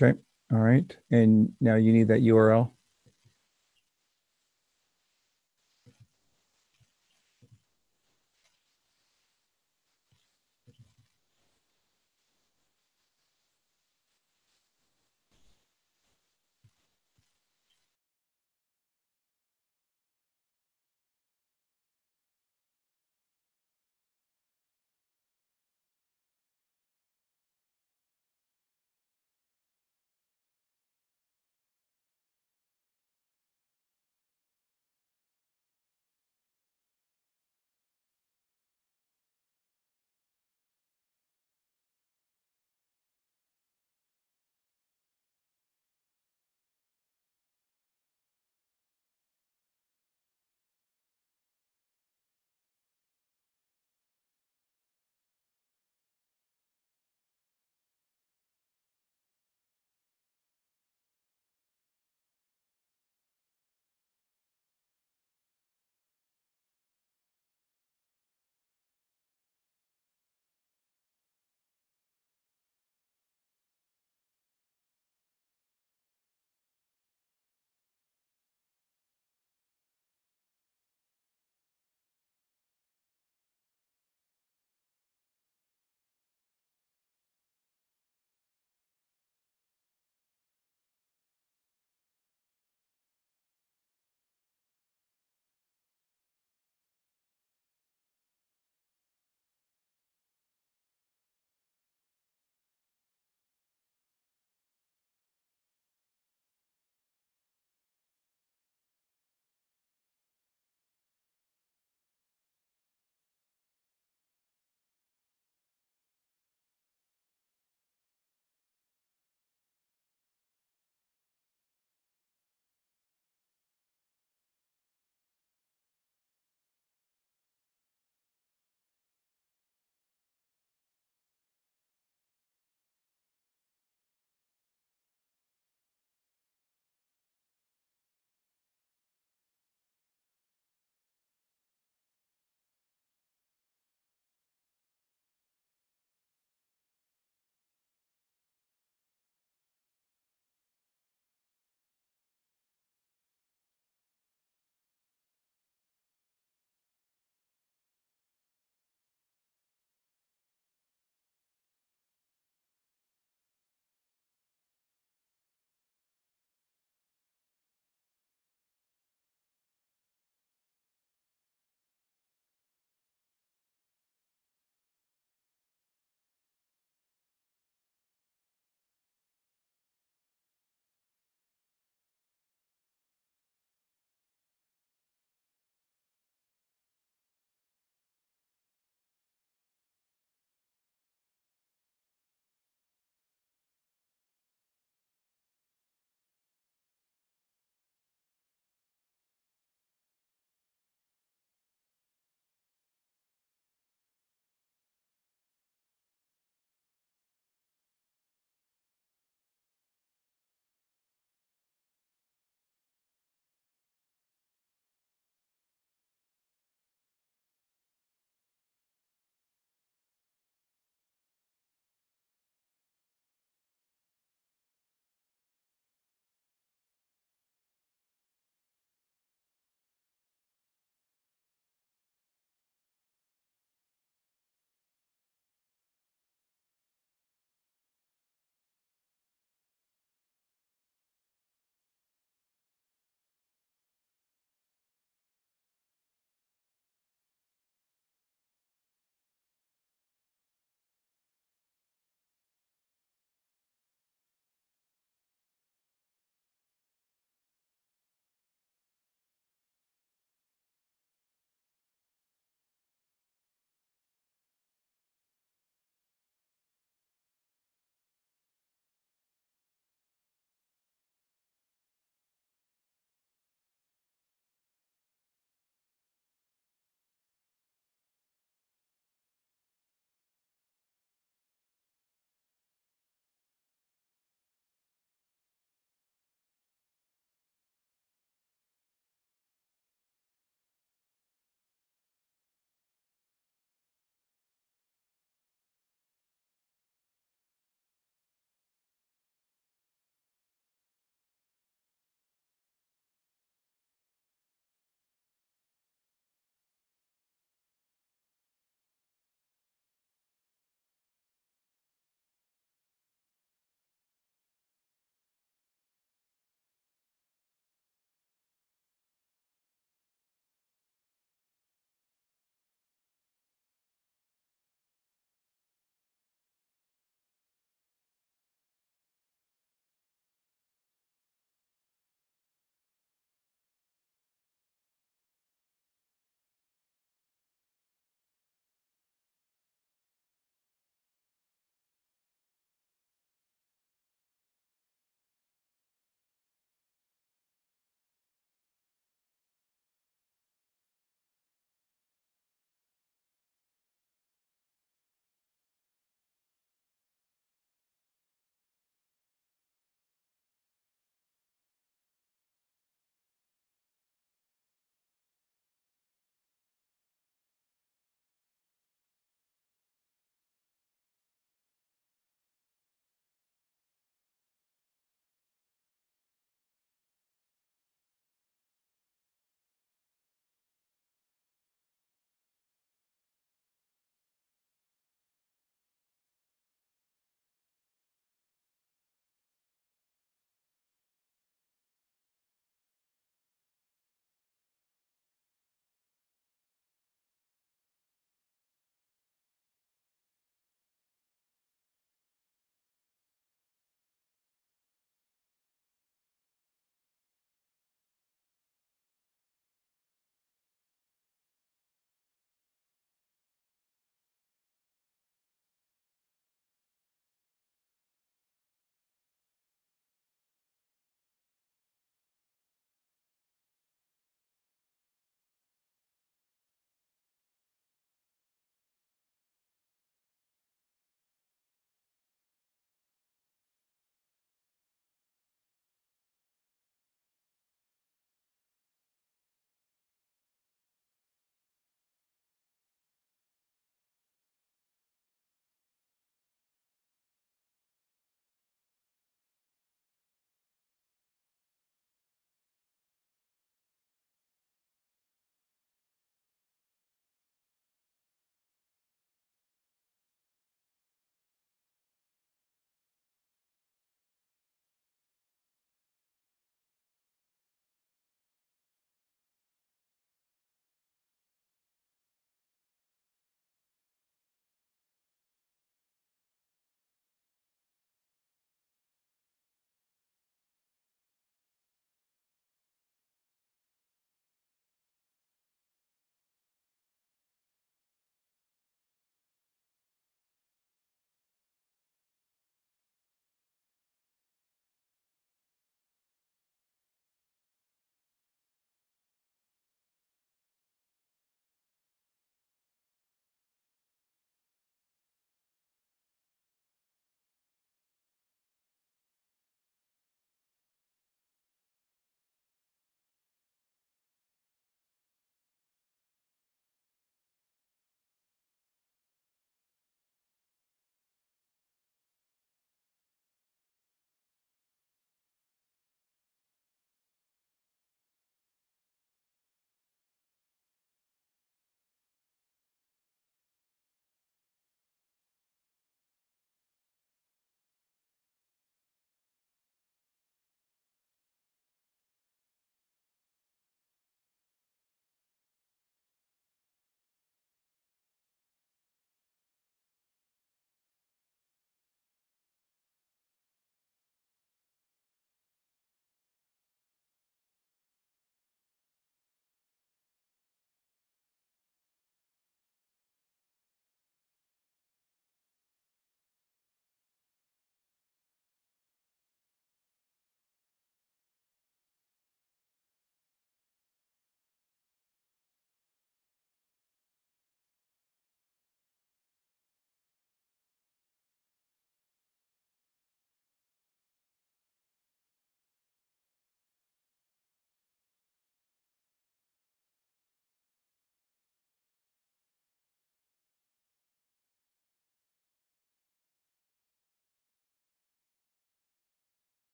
Okay. All right. And now you need that URL.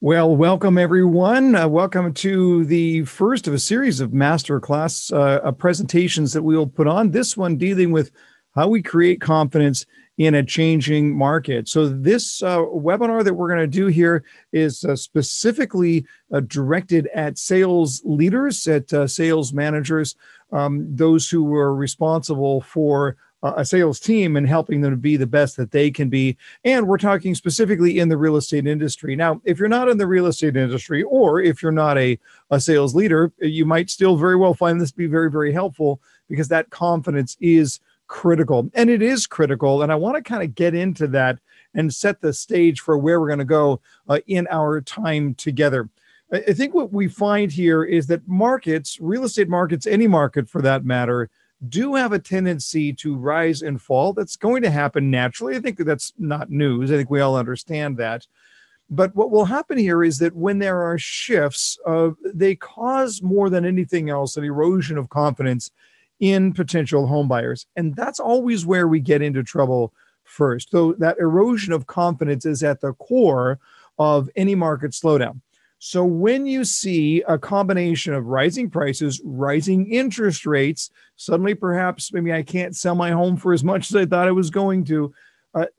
Well, welcome everyone. Welcome to the first of a series of masterclass presentations that we will put on. This one dealing with how we create confidence in a changing market. So this webinar that we're going to do here is specifically directed at sales leaders, at sales managers, those who are responsible for a sales team and helping them to be the best that they can be. And we're talking specifically in the real estate industry. Now, if you're not in the real estate industry, or if you're not a sales leader, you might still very well find this to be very, very helpful, because that confidence is critical. And it is critical. And I want to kind of get into that and set the stage for where we're going to go in our time together. I think what we find here is that markets, real estate markets, any market for that matter, do have a tendency to rise and fall. That's going to happen naturally. I think that's not news. I think we all understand that. But what will happen here is that when there are shifts, they cause more than anything else an erosion of confidence in potential home buyers. And that's always where we get into trouble first. So that erosion of confidence is at the core of any market slowdown. So when you see a combination of rising prices, rising interest rates, suddenly perhaps maybe I can't sell my home for as much as I thought I was going to,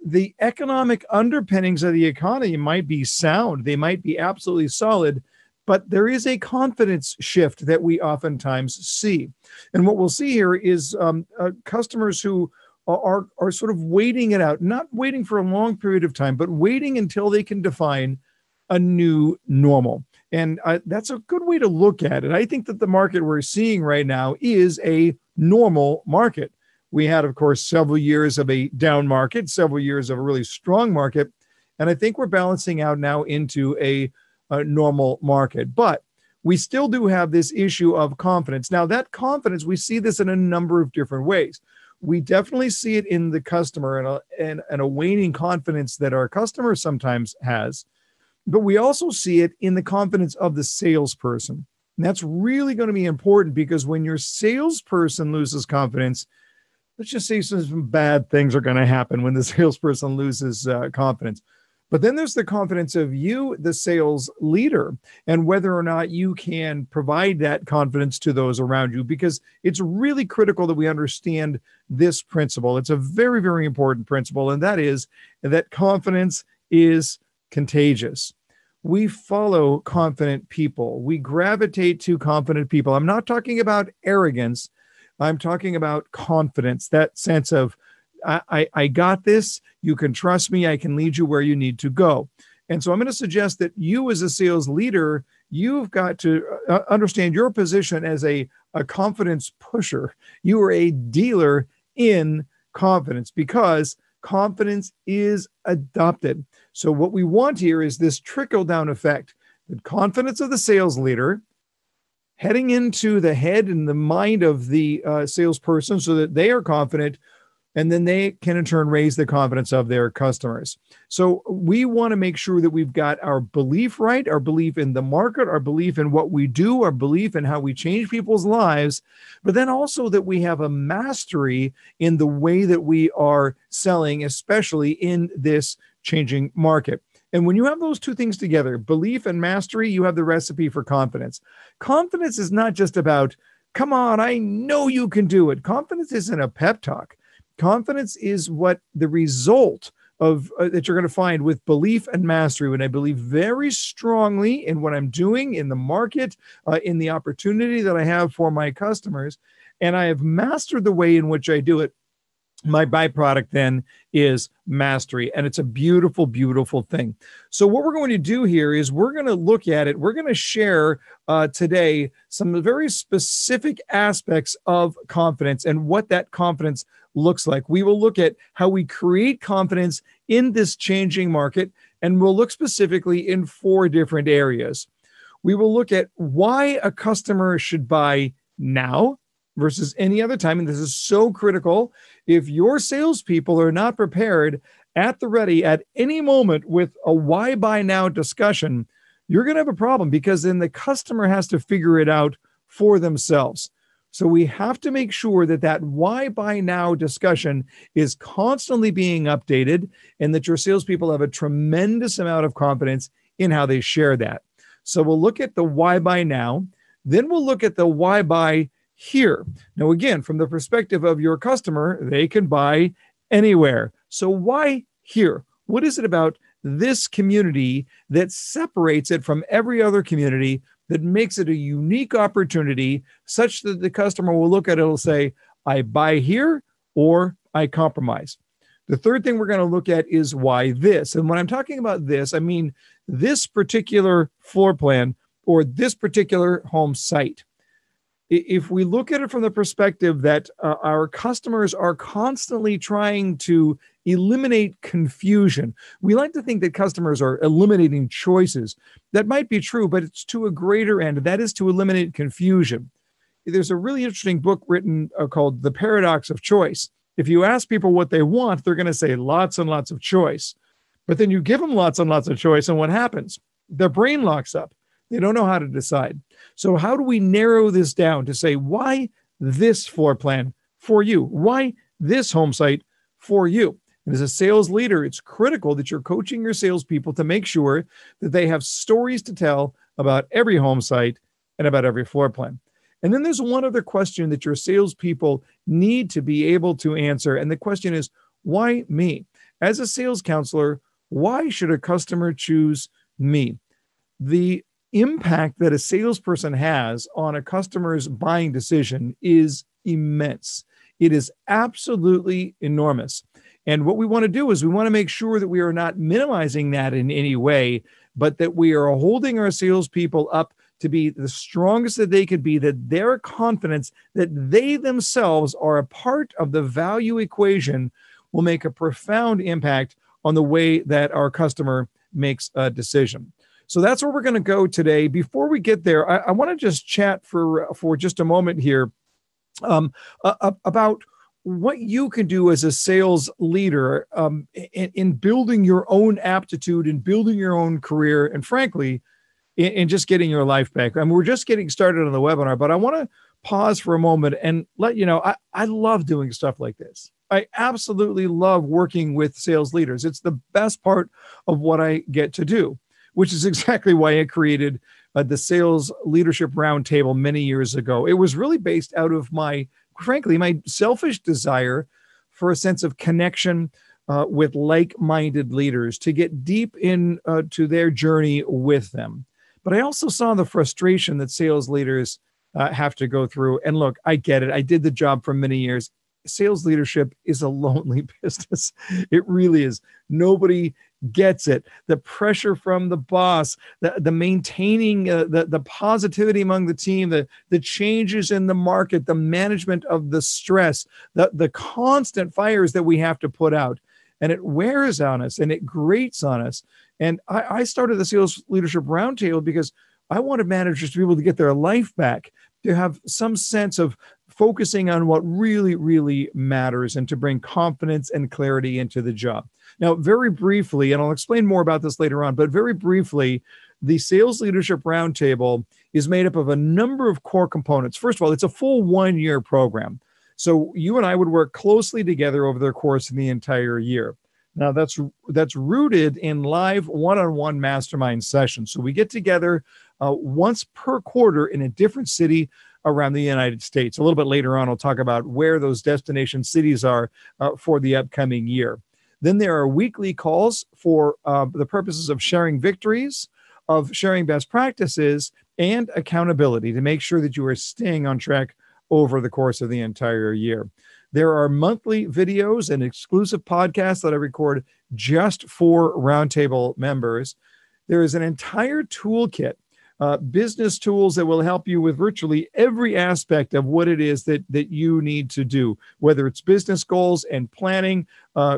the economic underpinnings of the economy might be sound. They might be absolutely solid, but there is a confidence shift that we oftentimes see. And what we'll see here is customers who are sort of waiting it out, not waiting for a long period of time, but waiting until they can define a new normal. And that's a good way to look at it. I think that the market we're seeing right now is a normal market. We had, of course, several years of a down market, several years of a really strong market. And I think we're balancing out now into a normal market. But we still do have this issue of confidence. Now, that confidence, we see this in a number of different ways. We definitely see it in the customer and a waning confidence that our customer sometimes has. But we also see it in the confidence of the salesperson. And that's really going to be important, because when your salesperson loses confidence, let's just say some bad things are going to happen when the salesperson loses confidence. But then there's the confidence of you, the sales leader, and whether or not you can provide that confidence to those around you, because it's really critical that we understand this principle. It's a very, very important principle, and that is that confidence is contagious. We follow confident people. We gravitate to confident people. I'm not talking about arrogance. I'm talking about confidence, that sense of, I got this. You can trust me. I can lead you where you need to go. And so I'm going to suggest that you, as a sales leader, you've got to understand your position as a confidence pusher. You are a dealer in confidence, because confidence is adopted. So what we want here is this trickle-down effect, the confidence of the sales leader heading into the head and the mind of the salesperson, so that they are confident, and then they can in turn raise the confidence of their customers. So we want to make sure that we've got our belief right, our belief in the market, our belief in what we do, our belief in how we change people's lives, but then also that we have a mastery in the way that we are selling, especially in this changing market. And when you have those two things together, belief and mastery, you have the recipe for confidence. Confidence is not just about, come on, I know you can do it. Confidence isn't a pep talk. Confidence is what the result of that you're going to find with belief and mastery. When I believe very strongly in what I'm doing in the market, in the opportunity that I have for my customers, and I have mastered the way in which I do it, my byproduct then is mastery. And it's a beautiful, beautiful thing. So what we're going to do here is we're going to look at it. We're going to share today some very specific aspects of confidence and what that confidence looks like. We will look at how we create confidence in this changing market, and we'll look specifically in 4 different areas. We will look at why a customer should buy now versus any other time. And this is so critical. If your salespeople are not prepared at the ready at any moment with a why buy now discussion, you're going to have a problem, because then the customer has to figure it out for themselves. So we have to make sure that that why buy now discussion is constantly being updated, and that your salespeople have a tremendous amount of confidence in how they share that. So we'll look at the why buy now, then we'll look at the why buy here. Now, again, from the perspective of your customer, they can buy anywhere. So why here? What is it about this community that separates it from every other community, that makes it a unique opportunity such that the customer will look at it and say, I buy here or I compromise? The third thing we're going to look at is why this. And when I'm talking about this, I mean this particular floor plan or this particular home site. If we look at it from the perspective that our customers are constantly trying to eliminate confusion, we like to think that customers are eliminating choices. That might be true, but it's to a greater end. That is to eliminate confusion. There's a really interesting book written called The Paradox of Choice. If you ask people what they want, they're going to say lots and lots of choice. But then you give them lots and lots of choice, and what happens? Their brain locks up. They don't know how to decide. So how do we narrow this down to say, why this floor plan for you? Why this home site for you? And as a sales leader, it's critical that you're coaching your salespeople to make sure that they have stories to tell about every home site and about every floor plan. And then there's one other question that your salespeople need to be able to answer. And the question is, why me? As a sales counselor, why should a customer choose me? The impact that a salesperson has on a customer's buying decision is immense. It is absolutely enormous. And what we want to do is we want to make sure that we are not minimizing that in any way, but that we are holding our salespeople up to be the strongest that they could be, that their confidence that they themselves are a part of the value equation will make a profound impact on the way that our customer makes a decision. So that's where we're going to go today. Before we get there, I want to just chat for just a moment here about what you can do as a sales leader in building your own aptitude and building your own career, and frankly, in just getting your life back. I mean, we're just getting started on the webinar, but I want to pause for a moment and let you know, I love doing stuff like this. I absolutely love working with sales leaders. It's the best part of what I get to do, which is exactly why I created the Sales Leadership Roundtable many years ago. It was really based out of my selfish desire for a sense of connection with like-minded leaders, to get deep into their journey with them. But I also saw the frustration that sales leaders have to go through. And look, I get it. I did the job for many years. Sales leadership is a lonely business. It really is. Nobody gets it. The pressure from the boss, the maintaining the positivity among the team, the changes in the market, the management of the stress, the constant fires that we have to put out. And it wears on us and it grates on us. And I started the Sales Leadership Roundtable because I wanted managers to be able to get their life back, to have some sense of focusing on what really, really matters, and to bring confidence and clarity into the job. Now, very briefly, and I'll explain more about this later on, but very briefly, the Sales Leadership Roundtable is made up of a number of core components. First of all, it's a full 1-year program. So you and I would work closely together over the course of the entire year. Now, that's rooted in live one-on-one mastermind sessions. So we get together once per quarter in a different city around the United States. A little bit later on, I'll talk about where those destination cities are for the upcoming year. Then there are weekly calls for the purposes of sharing victories, of sharing best practices, and accountability to make sure that you are staying on track over the course of the entire year. There are monthly videos and exclusive podcasts that I record just for Roundtable members. There is an entire toolkit, business tools that will help you with virtually every aspect of what it is that you need to do, whether it's business goals and planning,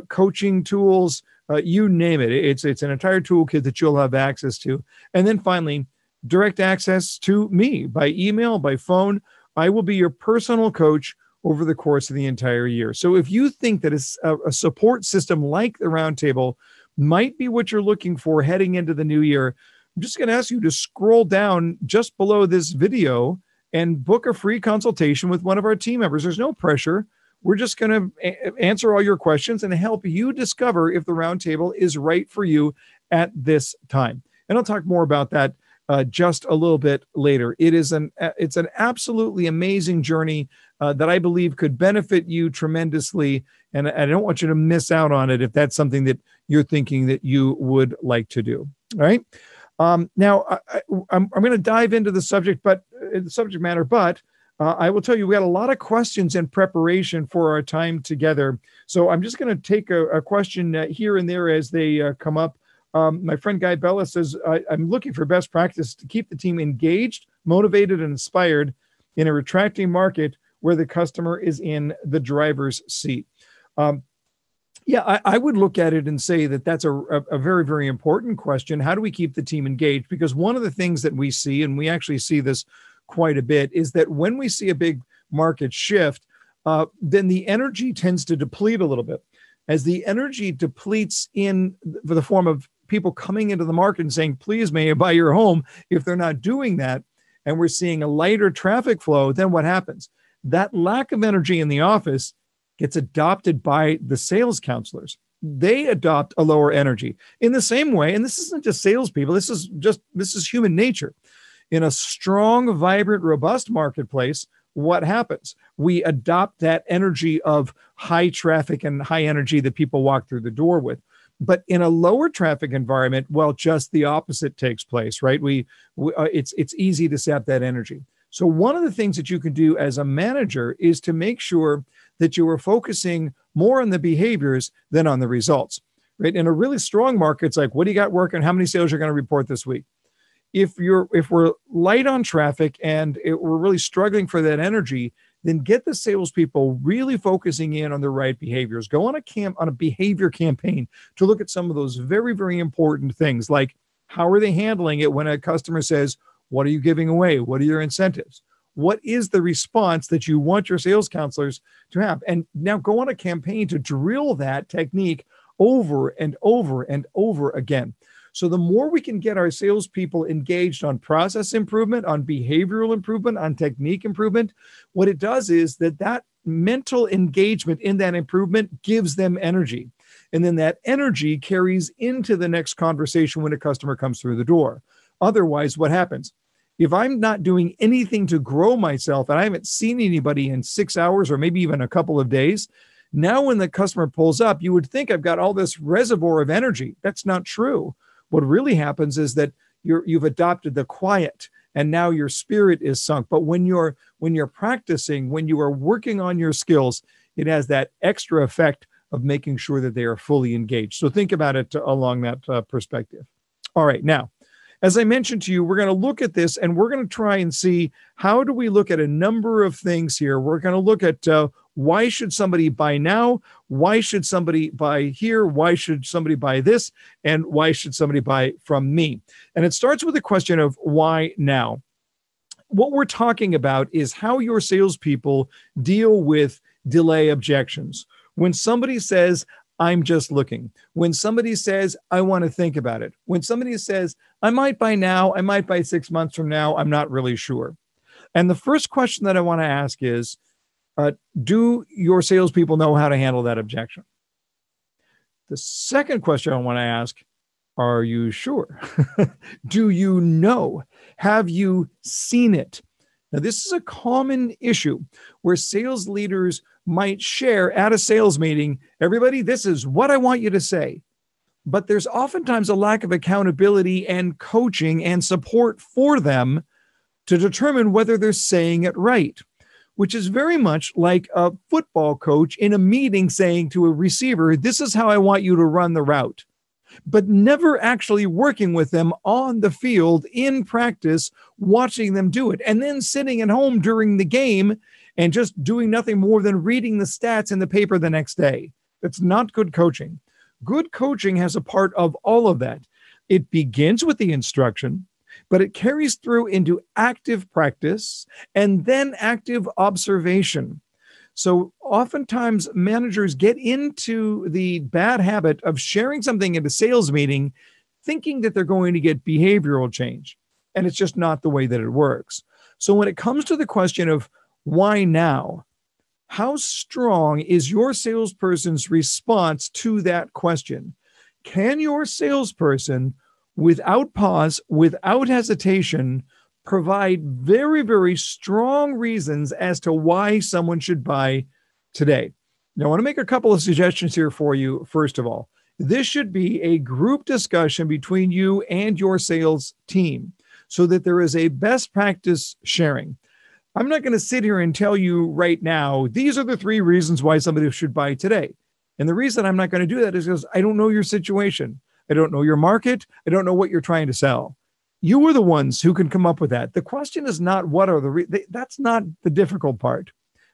coaching tools, you name it. It's an entire toolkit that you'll have access to. And then finally, direct access to me by email, by phone. I will be your personal coach over the course of the entire year. So if you think that a support system like the Roundtable might be what you're looking for heading into the new year, I'm just going to ask you to scroll down just below this video and book a free consultation with one of our team members. There's no pressure. We're just going to answer all your questions and help you discover if the Roundtable is right for you at this time. And I'll talk more about that just a little bit later. It's an absolutely amazing journey that I believe could benefit you tremendously. And I don't want you to miss out on it if that's something that you're thinking that you would like to do. All right. Now, I'm going to dive into the subject matter, but I will tell you, we had a lot of questions in preparation for our time together. So I'm just going to take a question here and there as they come up. My friend Guy Bella says, I'm looking for best practice to keep the team engaged, motivated, and inspired in a retracting market where the customer is in the driver's seat. I would look at it and say that that's a very, very important question. How do we keep the team engaged? Because one of the things that we see, and we actually see this quite a bit, is that when we see a big market shift, then the energy tends to deplete a little bit. As the energy depletes in the form of people coming into the market and saying, please, may I buy your home? If they're not doing that, and we're seeing a lighter traffic flow, then what happens? That lack of energy in the office gets adopted by the sales counselors. They adopt a lower energy in the same way. And this isn't just salespeople. This is human nature. In a strong, vibrant, robust marketplace, what happens? We adopt that energy of high traffic and high energy that people walk through the door with. But in a lower traffic environment, well, just the opposite takes place, right? It's easy to sap that energy. So one of the things that you can do as a manager is to make sure that you are focusing more on the behaviors than on the results, right? In a really strong market, it's like, what do you got working? How many sales you're going to report this week? If we're light on traffic and we're really struggling for that energy, then get the salespeople really focusing in on the right behaviors. Go on a behavior campaign to look at some of those very, very important things, like how are they handling it when a customer says, what are you giving away? What are your incentives? What is the response that you want your sales counselors to have? And now go on a campaign to drill that technique over and over and over again. So the more we can get our salespeople engaged on process improvement, on behavioral improvement, on technique improvement, what it does is that mental engagement in that improvement gives them energy. And then that energy carries into the next conversation when a customer comes through the door. Otherwise, what happens? If I'm not doing anything to grow myself and I haven't seen anybody in 6 hours or maybe even a couple of days, now when the customer pulls up, you would think I've got all this reservoir of energy. That's not true. What really happens is that you've adopted the quiet and now your spirit is sunk. But when you're practicing, when you are working on your skills, it has that extra effect of making sure that they are fully engaged. So think about it along that perspective. All right. Now, as I mentioned to you, we're going to look at this and we're going to try and see how do we look at a number of things here. We're going to look at why should somebody buy now? Why should somebody buy here? Why should somebody buy this? And why should somebody buy from me? And it starts with the question of why now? What we're talking about is how your salespeople deal with delay objections. When somebody says, I'm just looking. When somebody says, I want to think about it. When somebody says, I might buy now, I might buy 6 months from now, I'm not really sure. And the first question that I want to ask is, do your salespeople know how to handle that objection? The second question I want to ask, are you sure? Do you know? Have you seen it? Now, this is a common issue where sales leaders might share at a sales meeting, everybody, this is what I want you to say. But there's oftentimes a lack of accountability and coaching and support for them to determine whether they're saying it right, which is very much like a football coach in a meeting saying to a receiver, this is how I want you to run the route, but never actually working with them on the field in practice, watching them do it, and then sitting at home during the game and just doing nothing more than reading the stats in the paper the next day. That's not good coaching. Good coaching has a part of all of that. It begins with the instruction, but it carries through into active practice and then active observation. So oftentimes managers get into the bad habit of sharing something at a sales meeting, thinking that they're going to get behavioral change. And it's just not the way that it works. So when it comes to the question of why now, how strong is your salesperson's response to that question? Can your salesperson without pause, without hesitation, provide very, very strong reasons as to why someone should buy today. Now, I want to make a couple of suggestions here for you. First of all, this should be a group discussion between you and your sales team so that there is a best practice sharing. I'm not going to sit here and tell you right now, these are the 3 reasons why somebody should buy today. And the reason I'm not going to do that is because I don't know your situation. I don't know your market. I don't know what you're trying to sell. You are the ones who can come up with that. The question is not what are that's not the difficult part.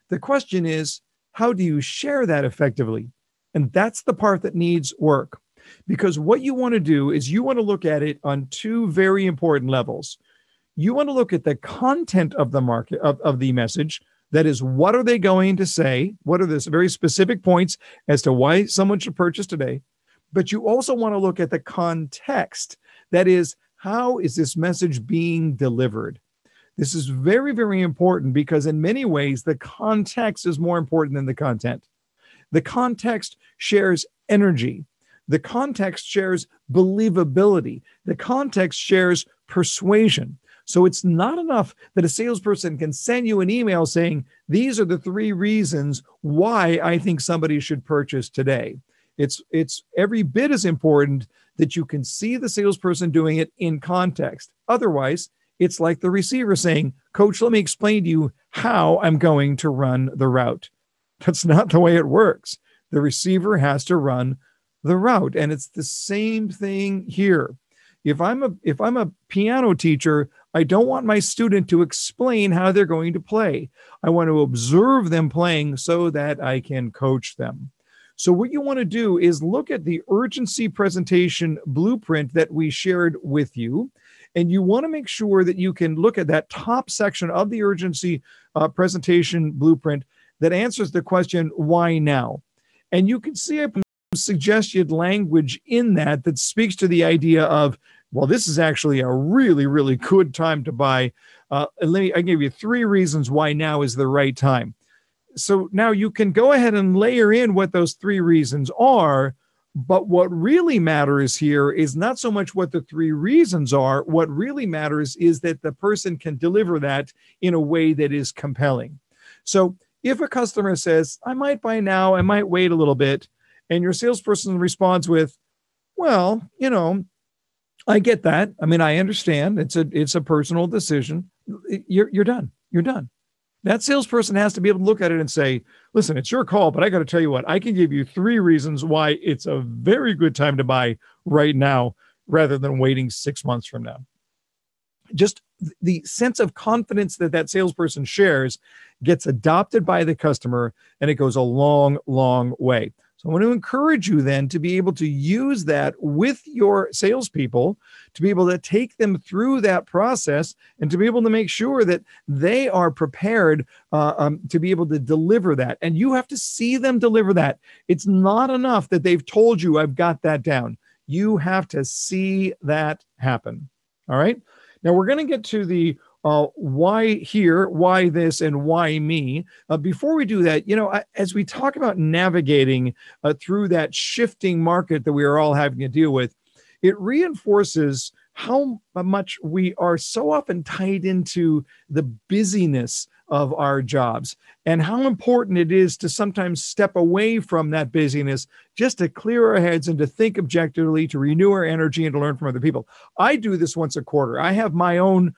The question is, how do you share that effectively? And that's the part that needs work. Because what you want to do is you want to look at it on 2 very important levels. You want to look at the content of the market, of the message. That is, what are they going to say? What are the very specific points as to why someone should purchase today? But you also want to look at the context. That is, how is this message being delivered? This is very, very important because in many ways, the context is more important than the content. The context shares energy. The context shares believability. The context shares persuasion. So it's not enough that a salesperson can send you an email saying, these are the 3 reasons why I think somebody should purchase today. It's every bit as important that you can see the salesperson doing it in context. Otherwise, it's like the receiver saying, Coach, let me explain to you how I'm going to run the route. That's not the way it works. The receiver has to run the route. And it's the same thing here. If I'm a piano teacher, I don't want my student to explain how they're going to play. I want to observe them playing so that I can coach them. So what you want to do is look at the urgency presentation blueprint that we shared with you. And you want to make sure that you can look at that top section of the urgency presentation blueprint that answers the question, why now? And you can see a suggested language in that speaks to the idea of, well, this is actually a really, really good time to buy. I give you 3 reasons why now is the right time. So now you can go ahead and layer in what those 3 reasons are. But what really matters here is not so much what the 3 reasons are. What really matters is that the person can deliver that in a way that is compelling. So if a customer says, I might buy now, I might wait a little bit, and your salesperson responds with, well, I get that. I mean, I understand. It's a personal decision. You're done. You're done. That salesperson has to be able to look at it and say, listen, it's your call, but I got to tell you what, I can give you 3 reasons why it's a very good time to buy right now rather than waiting 6 months from now. Just the sense of confidence that salesperson shares gets adopted by the customer, and it goes a long, long way. So I want to encourage you then to be able to use that with your salespeople, to be able to take them through that process and to be able to make sure that they are prepared to be able to deliver that. And you have to see them deliver that. It's not enough that they've told you, I've got that down. You have to see that happen. All right. Now we're going to get to the why here, why this, and why me. Before we do that, as we talk about navigating through that shifting market that we are all having to deal with, it reinforces how much we are so often tied into the busyness of our jobs and how important it is to sometimes step away from that busyness just to clear our heads and to think objectively, to renew our energy and to learn from other people. I do this once a quarter. I have my own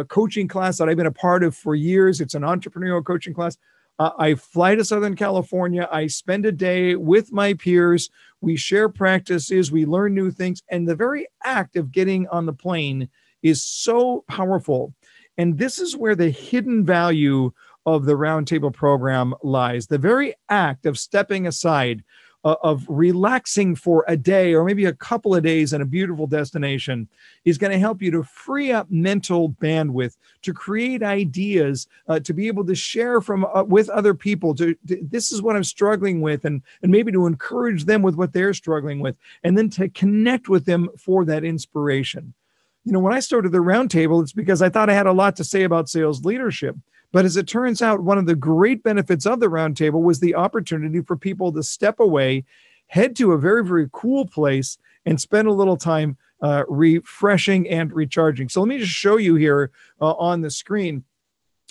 coaching class that I've been a part of for years. It's an entrepreneurial coaching class. I fly to Southern California. I spend a day with my peers. We share practices. We learn new things. And the very act of getting on the plane is so powerful. And this is where the hidden value of the Roundtable program lies. The very act of stepping aside, of relaxing for a day or maybe a couple of days in a beautiful destination is going to help you to free up mental bandwidth, to create ideas, to be able to share with other people. This is what I'm struggling with, and maybe to encourage them with what they're struggling with, and then to connect with them for that inspiration. When I started the Roundtable, it's because I thought I had a lot to say about sales leadership. But as it turns out, one of the great benefits of the Roundtable was the opportunity for people to step away, head to a very, very cool place, and spend a little time refreshing and recharging. So let me just show you here on the screen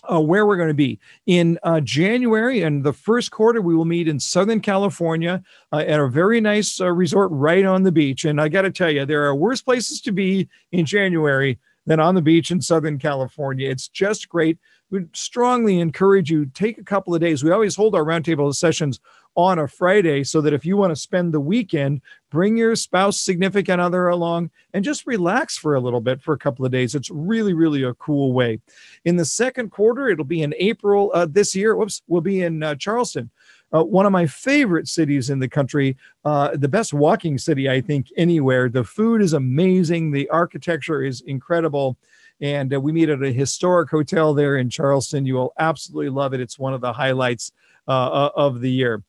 where we're going to be in January. And the first quarter, we will meet in Southern California at a very nice resort right on the beach. And I got to tell you, there are worse places to be in January than on the beach in Southern California. It's just great. We strongly encourage you, take a couple of days. We always hold our roundtable sessions on a Friday so that if you want to spend the weekend, bring your spouse, significant other along and just relax for a little bit for a couple of days. It's really, really a cool way. In the second quarter, it'll be in April this year. We'll be in Charleston. One of my favorite cities in the country, the best walking city, I think, anywhere. The food is amazing. The architecture is incredible. And we meet at a historic hotel there in Charleston. You will absolutely love it. It's one of the highlights of the year.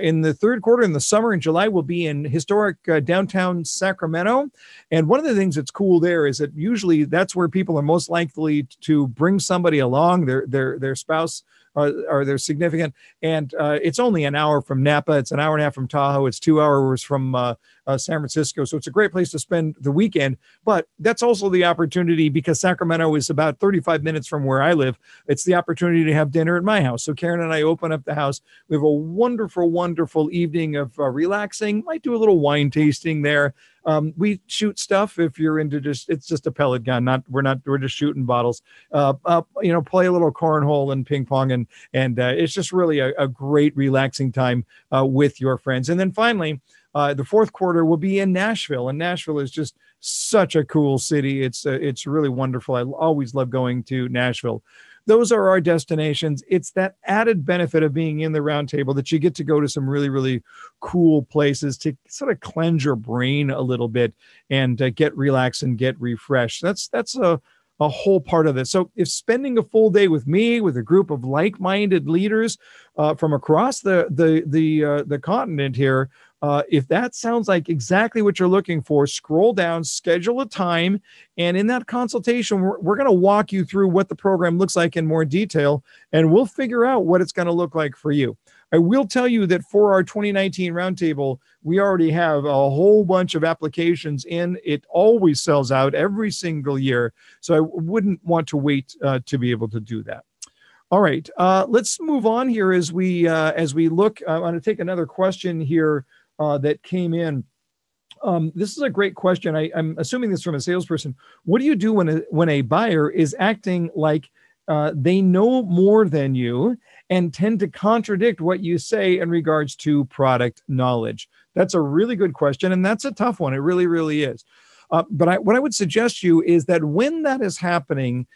In the third quarter, in the summer, in July, we'll be in historic downtown Sacramento. And one of the things that's cool there is that usually that's where people are most likely to bring somebody along, their spouse or their significant. And it's only an hour from Napa. It's an hour and a half from Tahoe. It's 2 hours from San Francisco. So it's a great place to spend the weekend. But that's also the opportunity, because Sacramento is about 35 minutes from where I live. It's the opportunity to have dinner at my house. So Karen and I open up the house. We have a wonderful, wonderful evening of relaxing. Might do a little wine tasting there. We shoot stuff if you're into it's just a pellet gun. We're just shooting bottles. Play a little cornhole and ping pong, and it's just really a great relaxing time with your friends. And then finally, the fourth quarter will be in Nashville, and Nashville is just such a cool city. It's really wonderful. I always love going to Nashville. Those are our destinations. It's that added benefit of being in the roundtable that you get to go to some really, really cool places to sort of cleanse your brain a little bit and get relaxed and get refreshed. That's a whole part of this. So if spending a full day with me, with a group of like-minded leaders from across the continent here, if that sounds like exactly what you're looking for, scroll down, schedule a time, and in that consultation, we're going to walk you through what the program looks like in more detail, and we'll figure out what it's going to look like for you. I will tell you that for our 2019 roundtable, we already have a whole bunch of applications in. It always sells out every single year, so I wouldn't want to wait to be able to do that. All right, let's move on here as we look. I want to take another question here that came in. This is a great question. I'm assuming this from a salesperson. What do you do when a buyer is acting like they know more than you and tend to contradict what you say in regards to product knowledge? That's a really good question, and that's a tough one. It really, really is. But what I would suggest you is that when that is happening,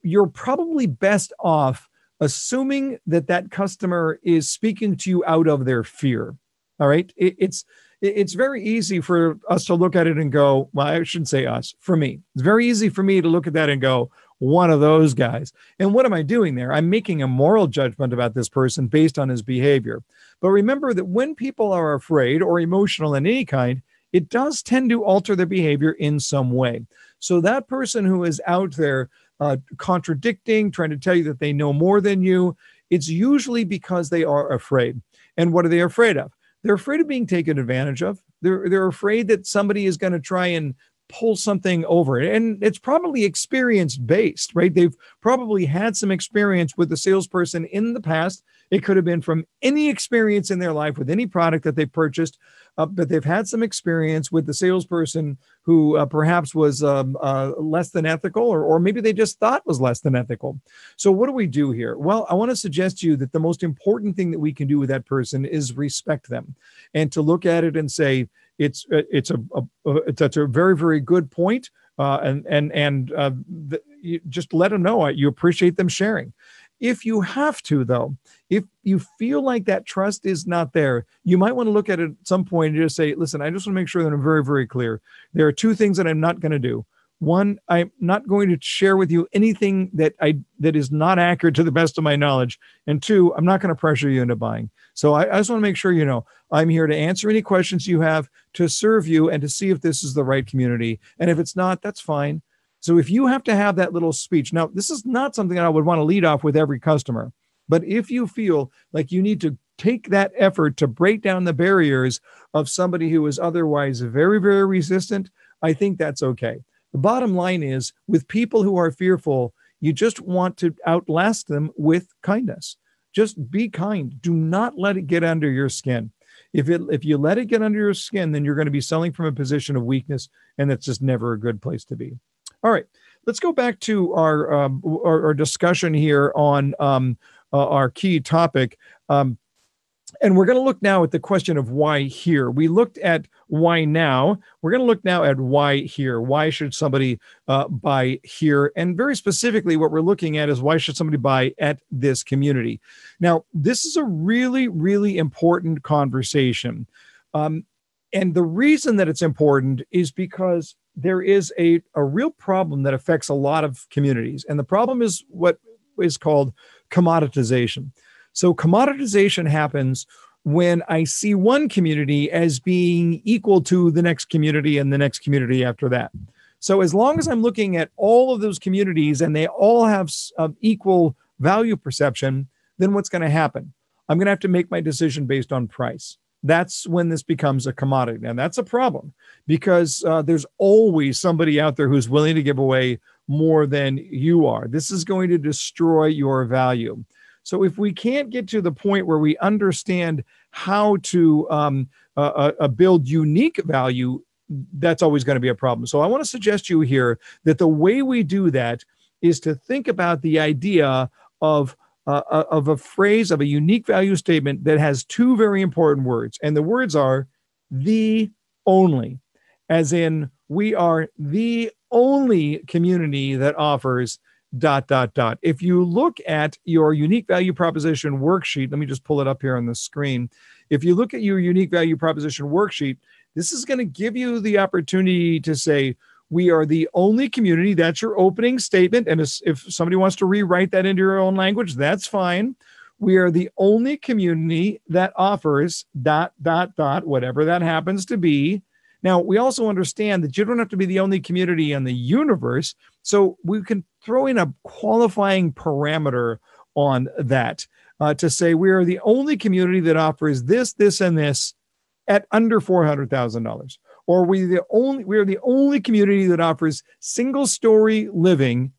you're probably best off assuming that customer is speaking to you out of their fear. All right. It's very easy for us to look at it and go, well, I shouldn't say us, for me. It's very easy for me to look at that and go, one of those guys. And what am I doing there? I'm making a moral judgment about this person based on his behavior. But remember that when people are afraid or emotional in any kind, it does tend to alter their behavior in some way. So that person who is out there contradicting, trying to tell you that they know more than you, it's usually because they are afraid. And what are they afraid of? They're afraid of being taken advantage of. They're afraid that somebody is going to try and pull something over. And it's probably experience-based, right? They've probably had some experience with the salesperson in the past. It could have been from any experience in their life with any product that they purchased, but they've had some experience with the salesperson who perhaps was less than ethical, or maybe they just thought was less than ethical. So what do we do here? Well, I want to suggest to you that the most important thing that we can do with that person is respect them and to look at it and say, it's a very, very good point. You just let them know you appreciate them sharing. If you have to, though, if you feel like that trust is not there, you might want to look at it at some point and just say, listen, I just want to make sure that I'm very, very clear. There are two things that I'm not going to do. One, I'm not going to share with you anything that is not accurate to the best of my knowledge. And two, I'm not going to pressure you into buying. So I just want to make sure you know I'm here to answer any questions you have, to serve you, and to see if this is the right community. And if it's not, that's fine. So if you have to have that little speech, now this is not something I would want to lead off with every customer, but if you feel like you need to take that effort to break down the barriers of somebody who is otherwise very, very resistant, I think that's okay. The bottom line is, with people who are fearful, you just want to outlast them with kindness. Just be kind. Do not let it get under your skin. If you let it get under your skin, then you're going to be selling from a position of weakness, and that's just never a good place to be. All right, let's go back to our discussion here on our key topic. And we're going to look now at the question of why here. We looked at why now. We're going to look now at why here. Why should somebody buy here? And very specifically, what we're looking at is why should somebody buy at this community? Now, this is a really, really important conversation. And the reason that it's important is because there is a real problem that affects a lot of communities. And the problem is what is called commoditization. So commoditization happens when I see one community as being equal to the next community and the next community after that. So as long as I'm looking at all of those communities and they all have equal value perception, then what's going to happen? I'm going to have to make my decision based on price. That's when this becomes a commodity. And that's a problem because there's always somebody out there who's willing to give away more than you are. This is going to destroy your value. So if we can't get to the point where we understand how to build unique value, that's always going to be a problem. So I want to suggest to you here that the way we do that is to think about the idea of a phrase, of a unique value statement that has two very important words. And the words are the only, as in we are the only community that offers ... If you look at your unique value proposition worksheet, let me just pull it up here on the screen. If you look at your unique value proposition worksheet, this is going to give you the opportunity to say, we are the only community. That's your opening statement. And if somebody wants to rewrite that into your own language, that's fine. We are the only community that offers ... whatever that happens to be. Now, we also understand that you don't have to be the only community in the universe. So we can throw in a qualifying parameter on that to say we are the only community that offers this, this, and this at under $400,000. Or we are the only community that offers single-story living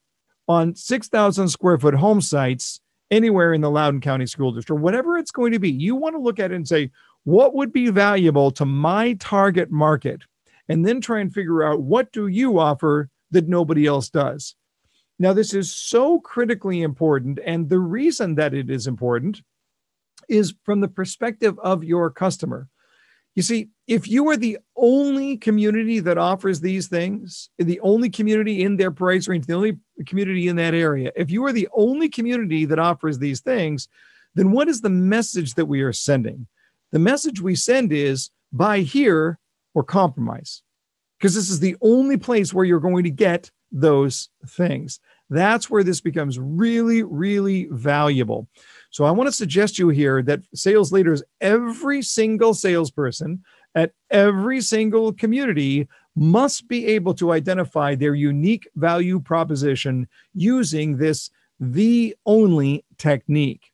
on 6,000 square foot home sites anywhere in the Loudoun County School District, or whatever it's going to be. You want to look at it and say, what would be valuable to my target market? And then try and figure out, what do you offer that nobody else does? Now, this is so critically important. And the reason that it is important is from the perspective of your customer. You see, if you are the only community that offers these things, the only community in their price range, the only community in that area, if you are the only community that offers these things, then what is the message that we are sending? The message we send is buy here or compromise, because this is the only place where you're going to get those things. That's where this becomes really, really valuable. So I want to suggest to you here that sales leaders, every single salesperson at every single community must be able to identify their unique value proposition using this the only technique.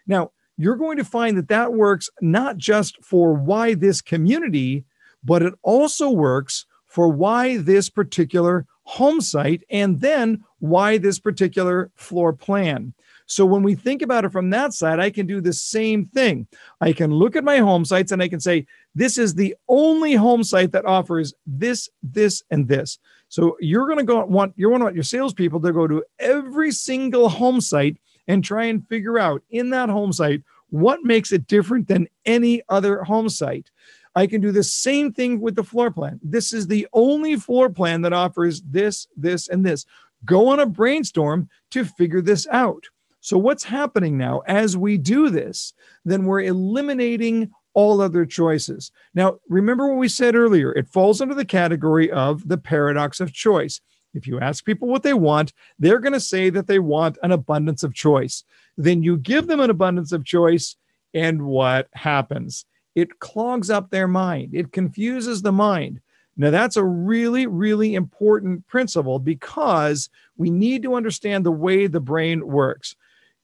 Now, you're going to find that that works not just for why this community, but it also works for why this particular home site and then why this particular floor plan. So when we think about it from that side, I can do the same thing. I can look at my home sites and I can say, this is the only home site that offers this, this, and this. So you're going to want your salespeople to go to every single home site and try and figure out in that home site what makes it different than any other home site. I can do the same thing with the floor plan. This is the only floor plan that offers this, this, and this. Go on a brainstorm to figure this out. So what's happening now as we do this, then we're eliminating all other choices. Now, remember what we said earlier, it falls under the category of the paradox of choice. If you ask people what they want, they're going to say that they want an abundance of choice. Then you give them an abundance of choice, and what happens? It clogs up their mind. It confuses the mind. Now, that's a really, really important principle because we need to understand the way the brain works.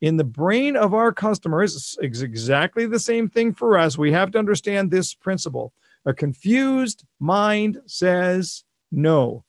In the brain of our customers, it's exactly the same thing for us. We have to understand this principle. A confused mind says no.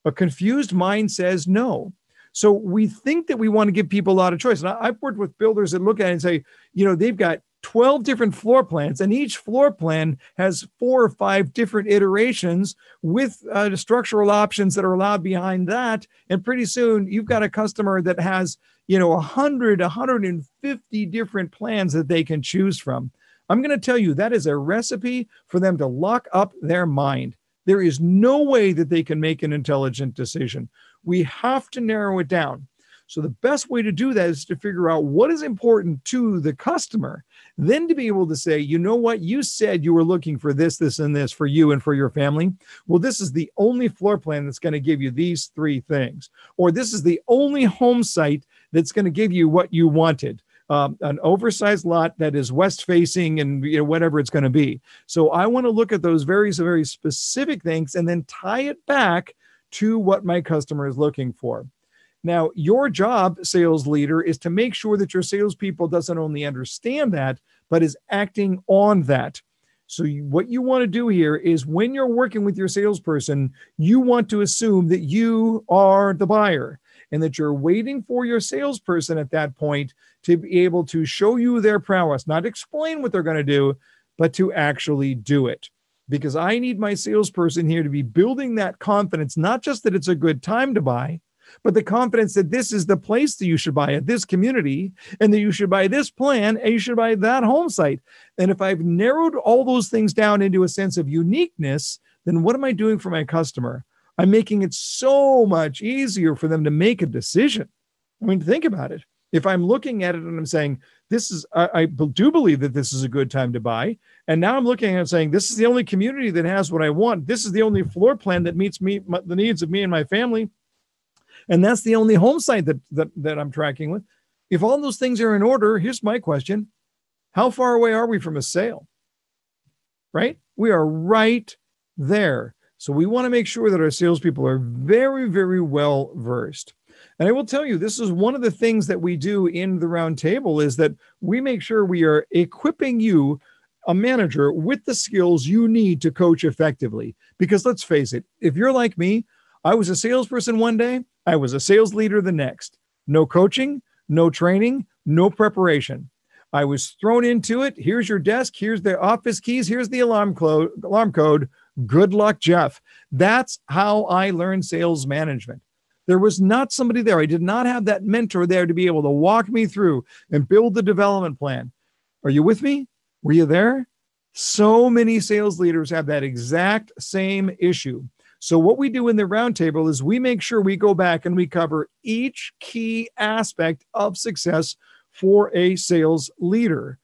A confused mind says no. So we think that we want to give people a lot of choice. And I've worked with builders that look at it and say, they've got 12 different floor plans, and each floor plan has 4 or 5 different iterations with structural options that are allowed behind that. And pretty soon you've got a customer that has, 100, 150 different plans that they can choose from. I'm going to tell you that is a recipe for them to lock up their mind. There is no way that they can make an intelligent decision. We have to narrow it down. So the best way to do that is to figure out what is important to the customer, then to be able to say, you know what, you said you were looking for this, this, and this for you and for your family. Well, this is the only floor plan that's going to give you these 3 things. Or this is the only home site that's going to give you what you wanted. An oversized lot that is west facing and whatever it's going to be. So I want to look at those very, very specific things and then tie it back to what my customer is looking for. Now, your job, sales leader, is to make sure that your salespeople doesn't only understand that, but is acting on that. So what you want to do here is when you're working with your salesperson, you want to assume that you are the buyer and that you're waiting for your salesperson at that point to be able to show you their prowess, not explain what they're going to do, but to actually do it. Because I need my salesperson here to be building that confidence, not just that it's a good time to buy, but the confidence that this is the place that you should buy at this community, and that you should buy this plan, and you should buy that home site. And if I've narrowed all those things down into a sense of uniqueness, then what am I doing for my customer? I'm making it so much easier for them to make a decision. I mean, think about it. If I'm looking at it and I'm saying, I do believe that this is a good time to buy. And now I'm looking at it and saying, this is the only community that has what I want. This is the only floor plan that meets the needs of me and my family. And that's the only home site that I'm tracking with. If all those things are in order, here's my question. How far away are we from a sale? Right? We are right there. So we want to make sure that our salespeople are very, very well versed. And I will tell you, this is one of the things that we do in the roundtable is that we make sure we are equipping you, a manager, with the skills you need to coach effectively. Because let's face it, if you're like me, I was a salesperson one day, I was a sales leader the next. No coaching, no training, no preparation. I was thrown into it. Here's your desk. Here's the office keys. Here's the alarm code. Good luck, Jeff. That's how I learned sales management. There was not somebody there. I did not have that mentor there to be able to walk me through and build the development plan. Are you with me? Were you there? So many sales leaders have that exact same issue. So what we do in the roundtable is we make sure we go back and we cover each key aspect of success for a sales leader.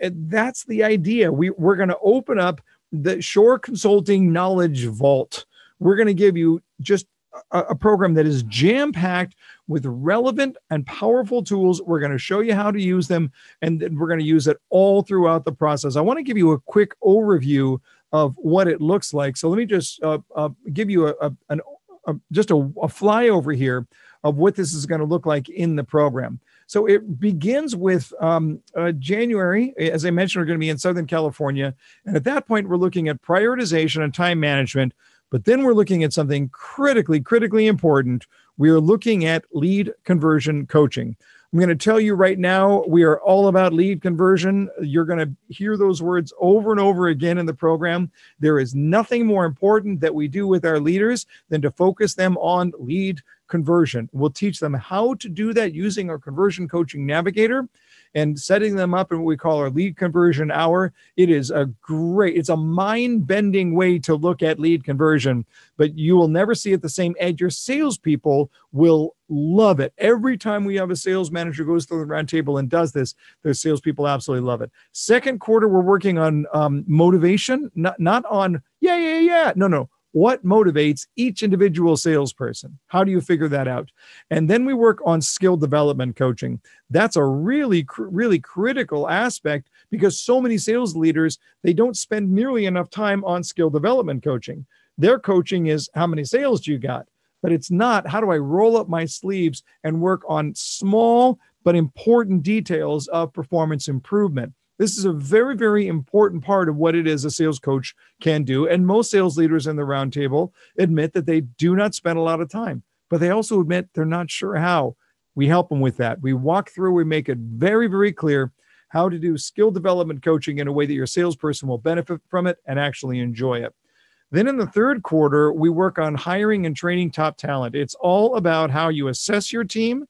That's the idea. We're going to open up the Shore Consulting Knowledge Vault. We're going to give you just a program that is jam-packed with relevant and powerful tools. We're going to show you how to use them, and then we're going to use it all throughout the process. I want to give you a quick overview of what it looks like. So let me just give you a flyover here of what this is going to look like in the program. So it begins with January. As I mentioned, we're going to be in Southern California. And at that point, we're looking at prioritization and time management. But then we're looking at something critically important. We are looking at lead conversion coaching. I'm going to tell you right now, we are all about lead conversion. You're going to hear those words over and over again in the program. There is nothing more important that we do with our leaders than to focus them on lead conversion. We'll teach them how to do that using our conversion coaching navigator and setting them up in what we call our lead conversion hour. It's a mind-bending way to look at lead conversion, but you will never see it the same. And your salespeople will love it. Every time we have a sales manager goes through the roundtable and does this, their salespeople absolutely love it. Second quarter, we're working on motivation, not on, yeah. No. What motivates each individual salesperson? How do you figure that out? And then we work on skill development coaching. That's a really critical aspect because so many sales leaders, they don't spend nearly enough time on skill development coaching. Their coaching is how many sales do you got? But it's not how do I roll up my sleeves and work on small but important details of performance improvement. This is a very, very important part of what it is a sales coach can do. And most sales leaders in the roundtable admit that they do not spend a lot of time, but they also admit they're not sure how. We help them with that. We walk through, we make it very, very clear how to do skill development coaching in a way that your salesperson will benefit from it and actually enjoy it. Then in the third quarter, we work on hiring and training top talent. It's all about how you assess your team,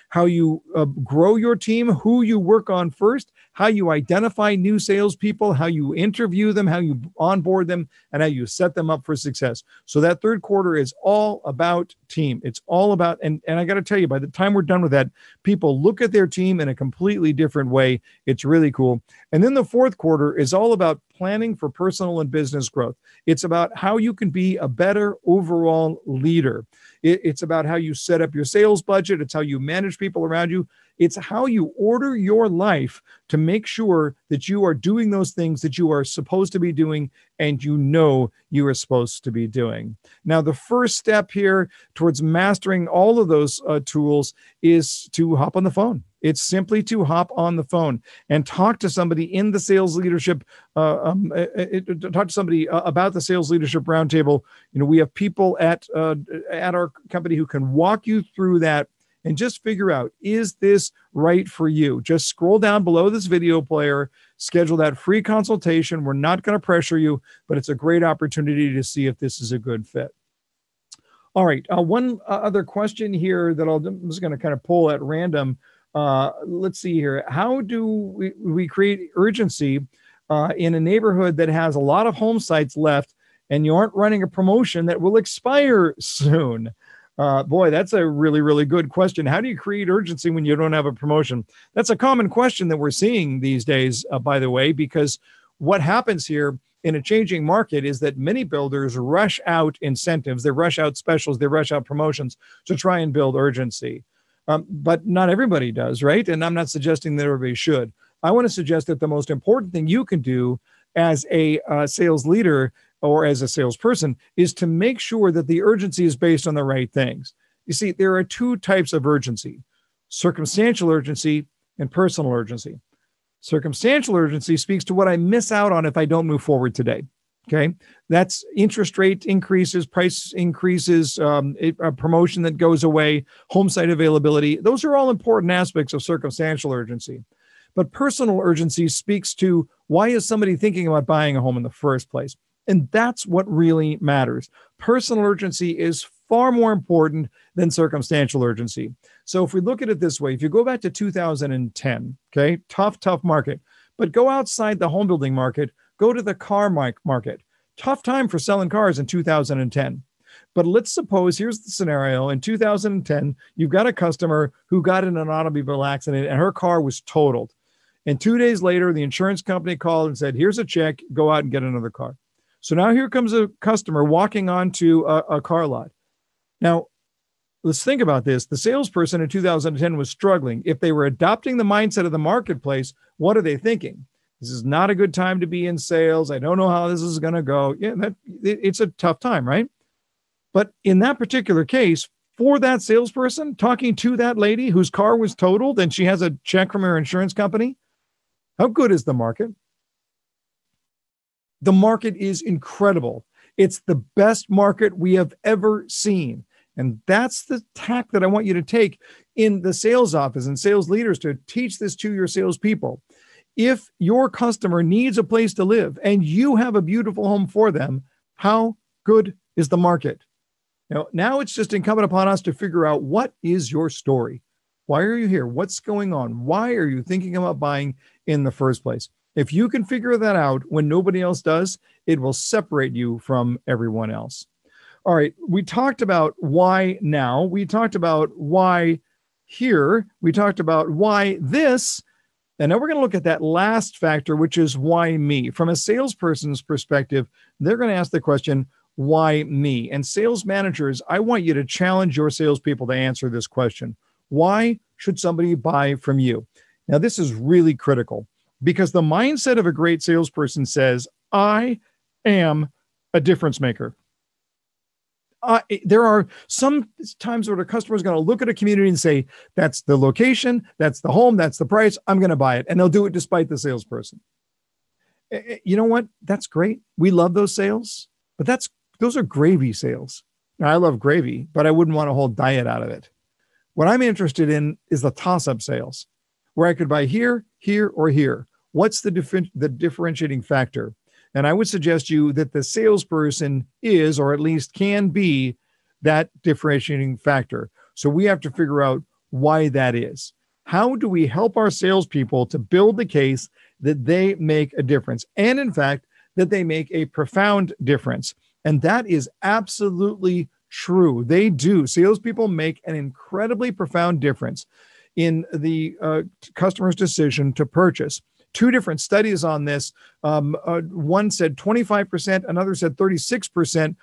how you grow your team, who you work on first, how you identify new salespeople, how you interview them, how you onboard them, and how you set them up for success. So that third quarter is all about team. It's all about, and I got to tell you, by the time we're done with that, people look at their team in a completely different way. It's really cool. And then the fourth quarter is all about planning for personal and business growth. It's about how you can be a better overall leader. It's about how you set up your sales budget. It's how you manage people around you. It's how you order your life to make sure that you are doing those things that you are supposed to be doing and you know you are supposed to be doing. Now, the first step here towards mastering all of those tools is to hop on the phone. It's simply to hop on the phone and talk to somebody in the sales leadership, talk to somebody about the sales leadership roundtable. You know, we have people at our company who can walk you through that and just figure out, is this right for you? Just scroll down below this video player, schedule that free consultation. We're not going to pressure you, but it's a great opportunity to see if this is a good fit. All right. One other question here that I'm just going to kind of pull at random. Let's see here. How do we create urgency in a neighborhood that has a lot of home sites left and you aren't running a promotion that will expire soon? Boy, that's a really, really good question. How do you create urgency when you don't have a promotion? That's a common question that we're seeing these days, by the way, because what happens here in a changing market is that many builders rush out incentives, they rush out specials, they rush out promotions to try and build urgency. But not everybody does, right? And I'm not suggesting that everybody should. I want to suggest that the most important thing you can do as a sales leader or as a salesperson is to make sure that the urgency is based on the right things. You see, there are two types of urgency: circumstantial urgency and personal urgency. Circumstantial urgency speaks to what I miss out on if I don't move forward today. Okay, that's interest rate increases, price increases, a promotion that goes away, home site availability. Those are all important aspects of circumstantial urgency. But personal urgency speaks to, why is somebody thinking about buying a home in the first place? And that's what really matters. Personal urgency is far more important than circumstantial urgency. So if we look at it this way, if you go back to 2010, okay, tough market, but go outside the home building market, go to the car market. Tough time for selling cars in 2010. But let's suppose, here's the scenario. In 2010, you've got a customer who got in an automobile accident and her car was totaled. And 2 days later, the insurance company called and said, here's a check, go out and get another car. So now here comes a customer walking onto a car lot. Now, let's think about this. The salesperson in 2010 was struggling. If they were adopting the mindset of the marketplace, what are they thinking? This is not a good time to be in sales. I don't know how this is going to go. Yeah, it's a tough time, right? But in that particular case, for that salesperson talking to that lady whose car was totaled and she has a check from her insurance company, how good is the market? The market is incredible. It's the best market we have ever seen. And that's the tack that I want you to take in the sales office and sales leaders to teach this to your salespeople. If your customer needs a place to live and you have a beautiful home for them, how good is the market? Now it's just incumbent upon us to figure out, what is your story? Why are you here? What's going on? Why are you thinking about buying in the first place? If you can figure that out when nobody else does, it will separate you from everyone else. All right, we talked about why now. We talked about why here. We talked about why this. And now we're going to look at that last factor, which is why me. From a salesperson's perspective, they're going to ask the question, why me? And sales managers, I want you to challenge your salespeople to answer this question. Why should somebody buy from you? Now, this is really critical because the mindset of a great salesperson says, I am a difference maker. There are some times where the customer is going to look at a community and say, that's the location, that's the home, that's the price, I'm going to buy it. And they'll do it despite the salesperson. You know what? That's great. We love those sales, but those are gravy sales. Now, I love gravy, but I wouldn't want a whole diet out of it. What I'm interested in is the toss-up sales, where I could buy here, here, or here. What's the differentiating factor? And I would suggest you that the salesperson is, or at least can be, that differentiating factor. So we have to figure out why that is. How do we help our salespeople to build the case that they make a difference? And in fact, that they make a profound difference. And that is absolutely true. They do. Salespeople make an incredibly profound difference in the customer's decision to purchase. Two different studies on this. One said 25%, another said 36%.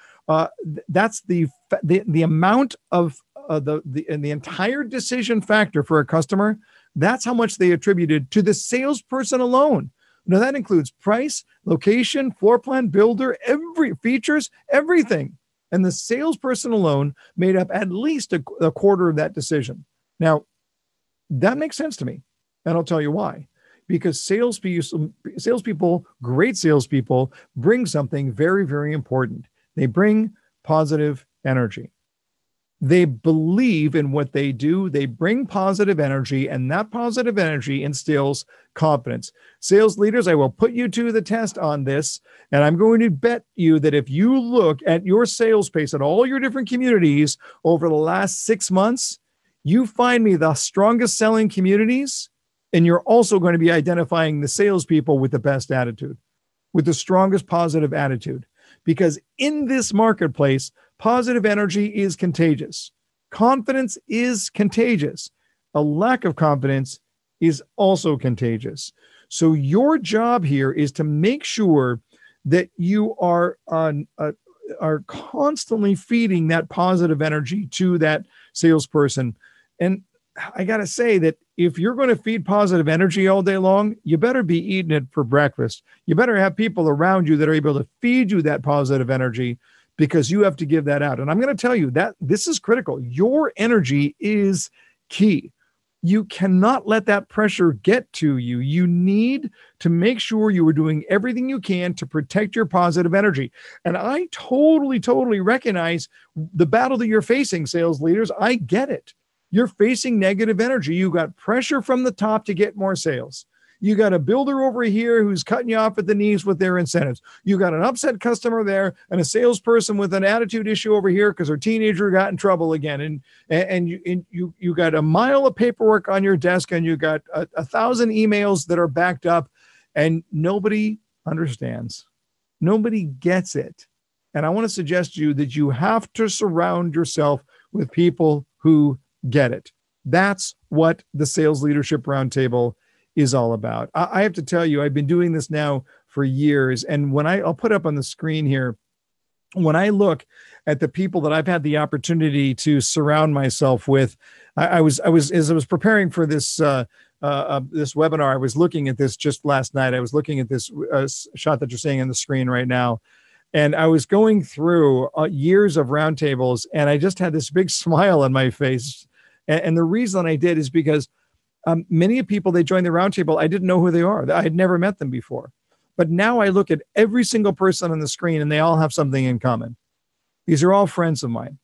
That's the amount of the entire decision factor for a customer. That's how much they attributed to the salesperson alone. Now that includes price, location, floor plan, builder, every features, everything. And the salesperson alone made up at least a quarter of that decision. Now, that makes sense to me. And I'll tell you why. Because salespeople, great salespeople, bring something very, very important. They bring positive energy. They believe in what they do. They bring positive energy, and that positive energy instills confidence. Sales leaders, I will put you to the test on this, and I'm going to bet you that if you look at your sales pace at all your different communities over the last 6 months, you find me the strongest selling communities, and you're also going to be identifying the salespeople with the best attitude, with the strongest positive attitude. Because in this marketplace, positive energy is contagious. Confidence is contagious. A lack of confidence is also contagious. So your job here is to make sure that you are constantly feeding that positive energy to that salesperson. And I got to say that if you're going to feed positive energy all day long, you better be eating it for breakfast. You better have people around you that are able to feed you that positive energy, because you have to give that out. And I'm going to tell you that this is critical. Your energy is key. You cannot let that pressure get to you. You need to make sure you are doing everything you can to protect your positive energy. And I totally recognize the battle that you're facing, sales leaders. I get it. You're facing negative energy. You got pressure from the top to get more sales. You got a builder over here who's cutting you off at the knees with their incentives. You got an upset customer there and a salesperson with an attitude issue over here because her teenager got in trouble again. And you got a mile of paperwork on your desk, and you got 1,000 emails that are backed up, and nobody understands. Nobody gets it. And I want to suggest to you that you have to surround yourself with people who get it. That's what the Sales Leadership Roundtable is all about. I have to tell you, I've been doing this now for years. And when I'll put up on the screen here, when I look at the people that I've had the opportunity to surround myself with, I was as I was preparing for this this webinar, I was looking at this just last night. I was looking at this shot that you're seeing on the screen right now. And I was going through years of roundtables, and I just had this big smile on my face. And the reason I did is because many people, they joined the roundtable, I didn't know who they are. I had never met them before. But now I look at every single person on the screen, and they all have something in common. These are all friends of mine.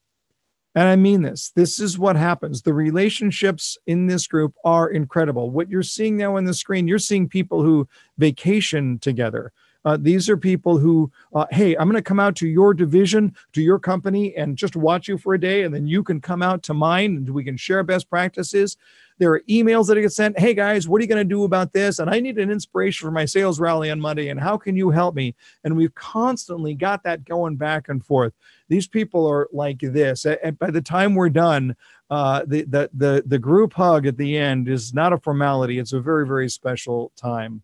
And I mean this. This is what happens. The relationships in this group are incredible. What you're seeing now on the screen, you're seeing people who vacation together. These are people who, hey, I'm going to come out to your division, to your company, and just watch you for a day, and then you can come out to mine, and we can share best practices. There are emails that get sent. Hey, guys, what are you going to do about this? And I need an inspiration for my sales rally on Monday, and how can you help me? And we've constantly got that going back and forth. These people are like this. And by the time we're done, the group hug at the end is not a formality. It's a very, very special time.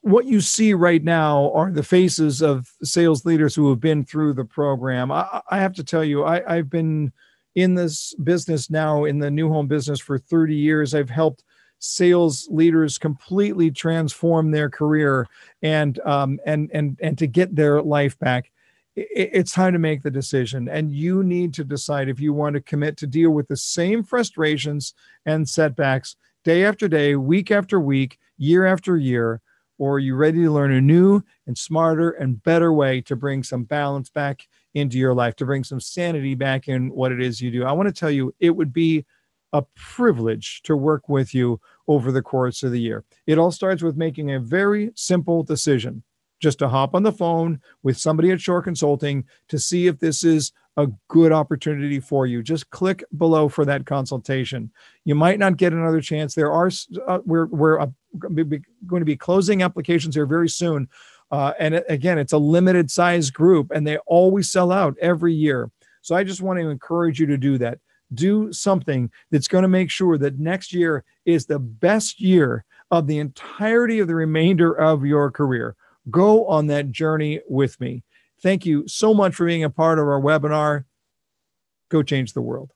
What you see right now are the faces of sales leaders who have been through the program. I have to tell you, I've been in this business now, in the new home business, for 30 years. I've helped sales leaders completely transform their career and to get their life back. it's time to make the decision. And you need to decide if you want to commit to deal with the same frustrations and setbacks day after day, week after week, year after year, or are you ready to learn a new and smarter and better way to bring some balance back into your life, to bring some sanity back in what it is you do? I want to tell you, it would be a privilege to work with you over the course of the year. It all starts with making a very simple decision, just to hop on the phone with somebody at Shore Consulting to see if this is a good opportunity for you. Just click below for that consultation. You might not get another chance. We're going to be closing applications here very soon. And again, it's a limited size group and they always sell out every year. So I just want to encourage you to do that. Do something that's going to make sure that next year is the best year of the entirety of the remainder of your career. Go on that journey with me. Thank you so much for being a part of our webinar. Go change the world.